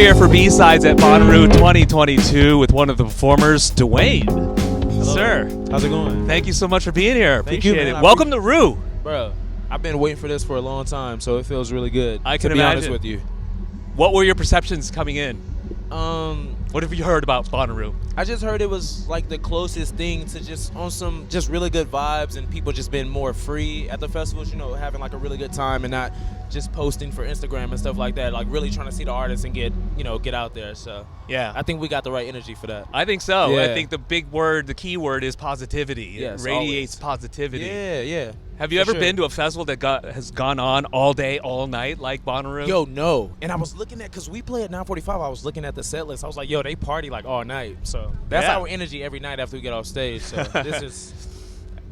here for B-Sides at Bonnaroo 2022 with one of the performers, DeWayne. Hello. Sir. How's it going? Thank you so much for being here. Thank you, Appreciate man. it. Welcome to Roo. Bro, I've been waiting for this for a long time, so it feels really good. I can to be imagine. honest with you. What were your perceptions coming in? What have you heard about Bonnaroo? I just heard it was like the closest thing to just on some just really good vibes and people just being more free at the festivals, you know, having like a really good time and not just posting for Instagram and stuff like that, like really trying to see the artists and get out there. So Yeah. I think we got the right energy for that. I think so. Yeah. I think the big word, the key word is positivity. Yes, it radiates always. positivity. Yeah. Have you For ever sure. been to a festival that has gone on all day, all night like Bonnaroo? Yo, no. And I was looking at, because we play at 9:45, I was looking at the set list. I was like, yo, they party like all night. So that's Yeah. our energy every night after we get off stage. So this is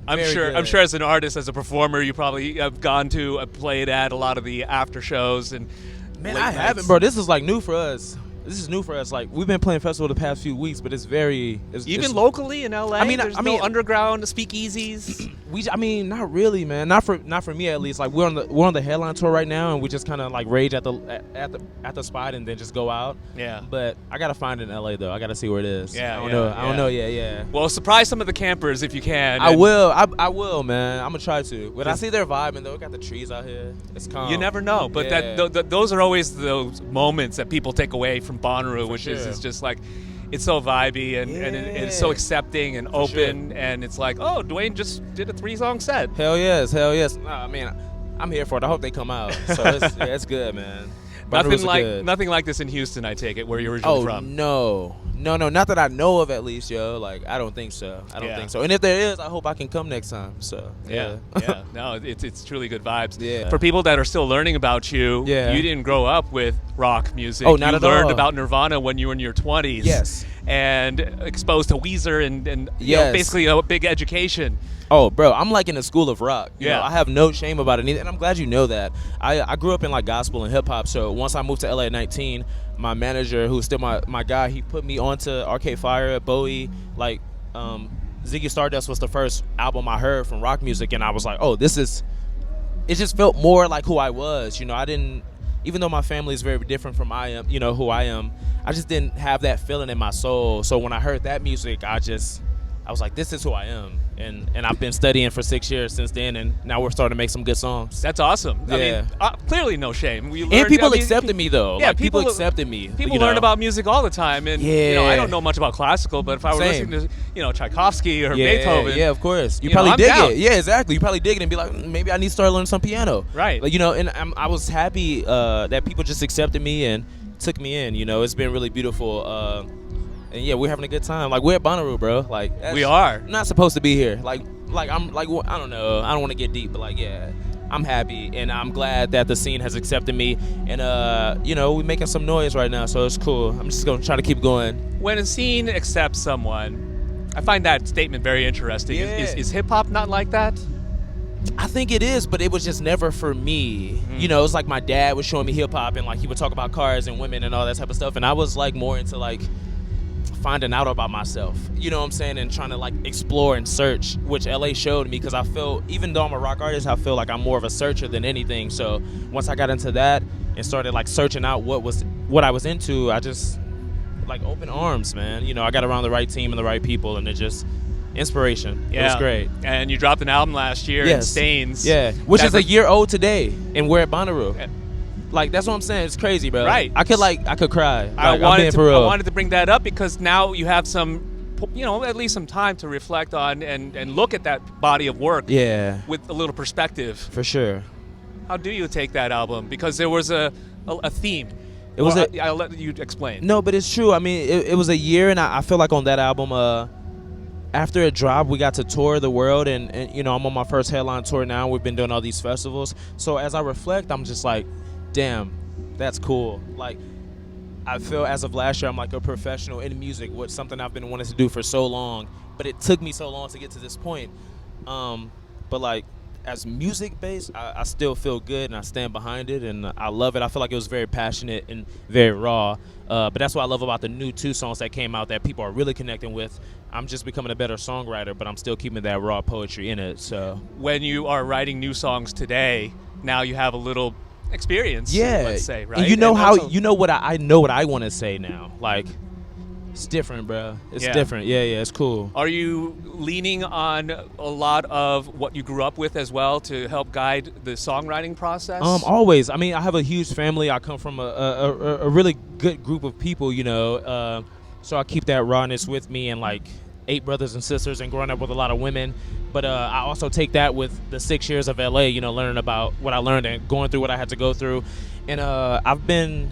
I'm very sure. I'm good. sure as an artist, as a performer, you probably have gone to, played at a lot of the after shows and. Man, late I nights. haven't, bro. This is like new for us. This is new for us. Like, we've been playing festival the past few weeks, but it's very Even locally in LA, I mean, there's I no mean- underground speakeasies. not really, man. Not for me at least. Like, we're on the headline tour right now, and we just kind of like rage at the spot and then just go out. Yeah. But I gotta find it in LA though. I gotta see where it is. Yeah, I don't yeah, know. yeah. I don't know. Yeah. Well, surprise some of the campers if you can. I and will. I will, man. I'm gonna try to. When I see their vibe, and though we got the trees out here, it's calm. You never know, but Yeah. those are always those moments that people take away from Bonnaroo, which is sure. it's just like. It's so vibey and it's so Yeah. accepting and open, and it's like, oh, DeWayne just did a 3-song set. Hell yes. Nah, man, I'm here for it. I hope they come out. So it's good, man. Bonnaroos are good. Nothing like this in Houston, I take it, where you're originally Oh from. no, not that I know of at least, yo. Like I don't think so. I don't Yeah. think so. And if there is, I hope I can come next time. So Yeah. No, it's truly good vibes. Yeah. For people that are still learning about you, Yeah. you didn't grow up with rock music. Oh, not you at learned all. about Nirvana when you were in your 20s. Yes. And exposed to Weezer and you know, Yes. basically a big education. Oh, bro, I'm like in the school of rock. You Yeah. know, I have no shame about it, and I'm glad you know that. I grew up in like gospel and hip hop. So once I moved to LA at 19, my manager, who's still my guy, he put me onto Arcade Fire, Bowie, like Ziggy Stardust was the first album I heard from rock music, and I was like, oh, this is. It just felt more like who I was. You know, I didn't. Even though my family is very different from who I am, I just didn't have that feeling in my soul. So when I heard that music, I was like, this is who I am. And I've been studying for 6 years since then, and now we're starting to make some good songs. That's awesome. I Yeah. mean, clearly no shame. We And learned- people I mean, accepted me, though. Yeah, Like, people people- accepted me. People you learn know? about music all the time, and you know, I don't know much about classical, but if I were Same. listening to Tchaikovsky or Yeah, Beethoven, yeah, of course. You you know, probably I'm dig down. it. Yeah, exactly. You probably dig it and be like, maybe I need to start learning some piano. Right. Like, you know, and I was happy that people just accepted me and took me in. You know, it's been really beautiful. And yeah, we're having a good time. Like, we're at Bonnaroo, bro. Like, we are. I'm not supposed to be here. Like I'm like, I don't know. I don't want to get deep, but like, yeah, I'm happy and I'm glad that the scene has accepted me. And you know, we're making some noise right now, so it's cool. I'm just gonna try to keep going. When a scene accepts someone, I find that statement very interesting. Yeah. Is hip hop not like that? I think it is, but it was just never for me. You know, it's like my dad was showing me hip hop and like he would talk about cars and women and all that type of stuff, and I was like more into like finding out about myself, you know what I'm saying, and trying to like explore and search, which LA showed me, because I feel, even though I'm a rock artist, I feel like I'm more of a searcher than anything. So once I got into that and started like searching out what I was into, I just like open arms, man. You know, I got around the right team and the right people, and it just inspiration. Yeah. It was great. And you dropped an album last year, in Yes. Stains. Yeah, which is That- a year old today, and we're at Bonnaroo. Like, that's what I'm saying. It's crazy, bro. Right. I could cry. Like, I I'm being for real. wanted to bring that up because now you have some, you know, at least some time to reflect on and look at that body of work Yeah, with a little perspective. for sure. How do you take that album? Because there was a theme. It was I'll let you explain. No, but it's true. I mean, it was a year, and I feel like on that album, after it dropped, we got to tour the world, and you know, I'm on my first headline tour now. We've been doing all these festivals. So as I reflect, I'm just like, damn, that's cool. Like, I feel as of last year, I'm like a professional in music, which something I've been wanting to do for so long, but it took me so long to get to this point. But like, as music based, I still feel good and I stand behind it and I love it. I feel like it was very passionate and very raw. But that's what I love about the new 2 songs that came out that people are really connecting with. I'm just becoming a better songwriter, but I'm still keeping that raw poetry in it. So when you are writing new songs today, now you have a little experience. Yeah, let's say, right? And you know And how also- you know what I know what I want to say now. Like, it's different, bro. It's Yeah. different. Yeah, it's cool. Are you leaning on a lot of what you grew up with as well to help guide the songwriting process? Always. I mean, I have a huge family. I come from a really good group of people, you know. So I keep that rawness with me, and like 8 brothers and sisters, and growing up with a lot of women. But I also take that with the 6 years of LA, you know, learning about what I learned and going through what I had to go through, and I've been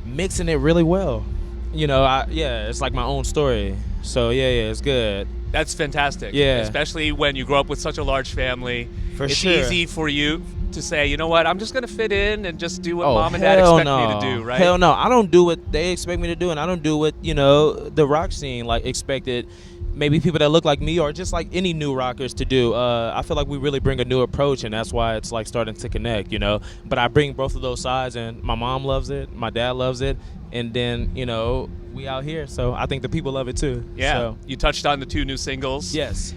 mixing it really well. You know, it's like my own story. So yeah, it's good. That's fantastic. Yeah. Especially when you grow up with such a large family. For it's sure. easy for you to say, you know what, I'm just going to fit in and just do what Oh, mom and dad hell expect no. me to do, right? Hell no. I don't do what they expect me to do, and I don't do what, you know, the rock scene like expected maybe people that look like me or just like any new rockers to do. I feel like we really bring a new approach, and that's why it's like starting to connect, you know. But I bring both of those sides, and my mom loves it, my dad loves it, and then, you know, we out here, so I think the people love it too. Yeah. So, You touched on the 2 new singles. yes.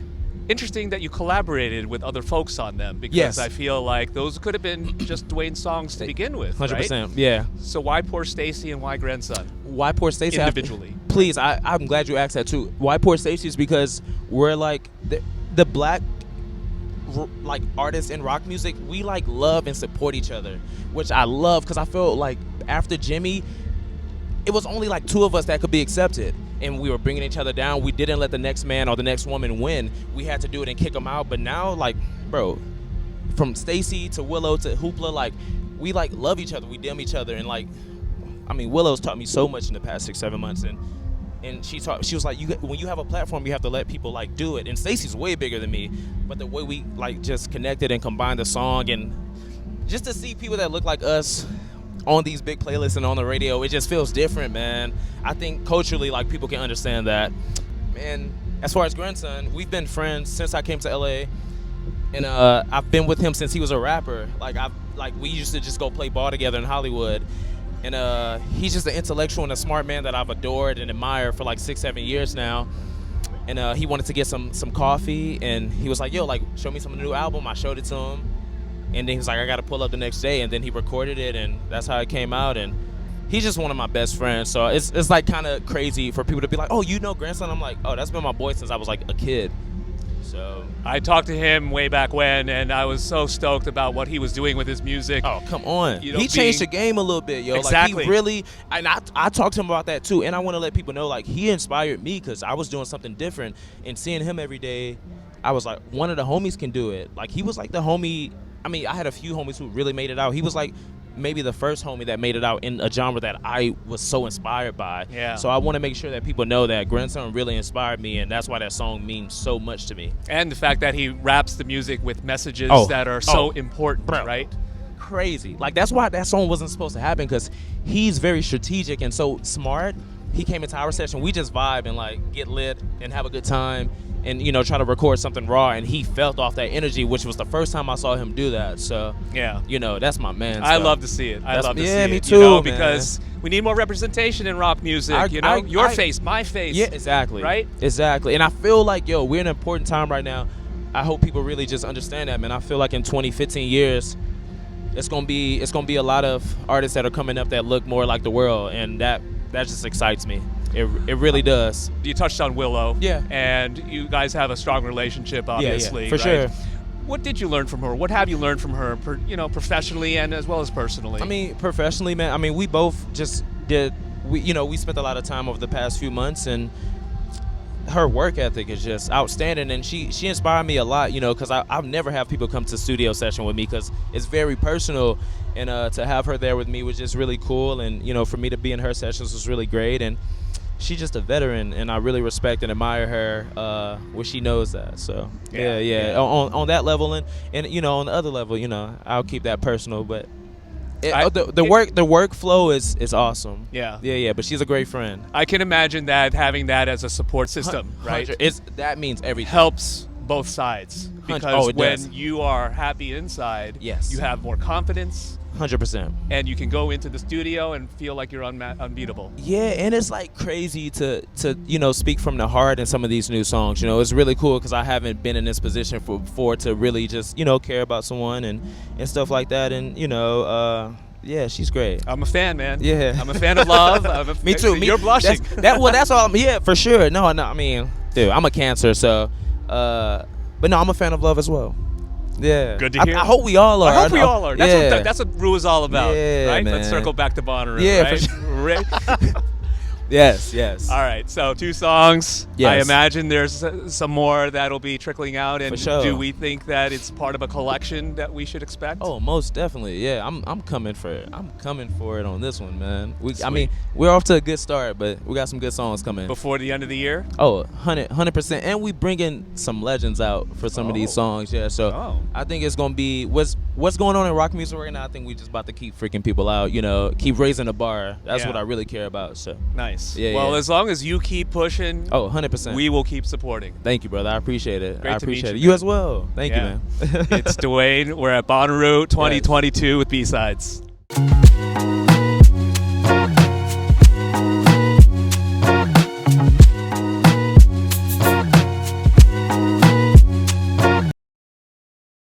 Interesting that you collaborated with other folks on them, because Yes. I feel like those could have been just DeWayne songs to begin with, 100%. right? Yeah. So why Poor Stacy and why Grandson? Why Poor Stacy? Individually. Please, I'm glad you asked that too. Why Poor Stacy is because we're like the black like artists in rock music. We like love and support each other, which I love, because I feel like after Jimmy, it was only like 2 of us that could be accepted, and we were bringing each other down. We didn't let the next man or the next woman win. We had to do it and kick them out. But now, like, bro, from Stacy to Willow to Hoopla, like, we like love each other. We dim each other, and like, I mean, Willow's taught me so much in the past 6-7 months, and she was like, when you have a platform, you have to let people like do it. And Stacy's way bigger than me, but the way we like just connected and combined the song, and just to see people that look like us on these big playlists and on the radio, it just feels different, man. I think culturally, like, people can understand that. And as far as Grandson, we've been friends since I came to LA, and I've been with him since he was a rapper. Like we used to just go play ball together in Hollywood, and he's just an intellectual and a smart man that I've adored and admired for like 6-7 years now. And he wanted to get some coffee, and he was like, yo, like, show me some of the new album. I showed it to him, and then he was like, I gotta pull up the next day, and then he recorded it, and that's how it came out. And he's just one of my best friends, so it's like kind of crazy for people to be like, oh, you know Grandson? I'm like, oh, that's been my boy since I was like a kid. So I talked to him way back when, and I was so stoked about what he was doing with his music. oh, come on. You know, He changed the game a little bit, yo. Exactly. Like, he really, and I talked to him about that too, and I want to let people know, like, he inspired me because I was doing something different, and seeing him every day, I was like, one of the homies can do it. Like, he was like the homie. I mean, I had a few homies who really made it out. He was like maybe the first homie that made it out in a genre that I was so inspired by. Yeah. So I want to make sure that people know that Grandson really inspired me, and that's why that song means so much to me. And the fact that he raps the music with messages Oh. that are so Oh. important, Bro. right? Crazy. Like, that's why that song wasn't supposed to happen, because he's very strategic and so smart. He came into our session, we just vibe and like get lit and have a good time, and, you know, try to record something raw, and he felt off that energy, which was the first time I saw him do that. So Yeah. you know, that's my man. I so. love to see it. I That's- love to see yeah, it. me You too, know, man. because we need more representation in rock music. Your face, my face. Yeah, exactly. Right? Exactly. And I feel like, yo, we're in an important time right now. I hope people really just understand that, man. I feel like in 20-15 years, it's gonna be a lot of artists that are coming up that look more like the world, and that just excites me. It really does. You touched on Willow. Yeah. And you guys have a strong relationship, obviously. for right? sure. What did you learn from her? What have you learned from her, professionally and as well as personally? I mean, professionally, man. I mean, we both just did. We spent a lot of time over the past few months, and her work ethic is just outstanding, and she inspired me a lot, because I've never have people come to studio session with me because it's very personal, and to have her there with me was just really cool, and for me to be in her sessions was really great, and she's just a veteran, and I really respect and admire her, well, she knows that, so yeah. On that level, and on the other level, I'll keep that personal, but the workflow is awesome. Yeah, but she's a great friend. I can imagine that having that as a support system, right? That means everything. Helps both sides, because it when does. you are happy inside, Yes. you have more confidence, 100%. and you can go into the studio and feel like you're unbeatable. Yeah, and it's like crazy to speak from the heart in some of these new songs. It's really cool because I haven't been in this position before to really just care about someone and stuff like that. And yeah, she's great. I'm a fan, man. Yeah, I'm a fan of Love. Me too. You're blushing. That's all. Yeah, for sure. No. I mean, dude, I'm a Cancer, so. But no, I'm a fan of Love as well. Yeah. Good to hear. I hope we all are. I hope we all are. Yeah. That's what Rue is all about. Yeah, right? man. Let's circle back to Bonnaroo. Yeah, right? for sure. Yes. All right, so 2 songs. Yes. I imagine there's some more that'll be trickling out. And For sure. do we think that it's part of a collection that we should expect? Oh, most definitely. Yeah, I'm coming for it. I'm coming for it on this one, man. I Sweet. mean, we're off to a good start, but we got some good songs coming. Before the end of the year? Oh, 100%. And we bringing some legends out for some of these songs. Yeah, so I think it's going to be what's going on in rock music right now. I think we just about to keep freaking people out, keep raising the bar. That's what I really care about. So nice. Yeah, well, yeah. as long as you keep pushing, 100%. we will keep supporting. Thank you, brother. I appreciate it. Great I to meet appreciate you, it. You man. as well. Thank you, man. It's DeWayne. We're at Bonnaroo 2022 with B-Sides.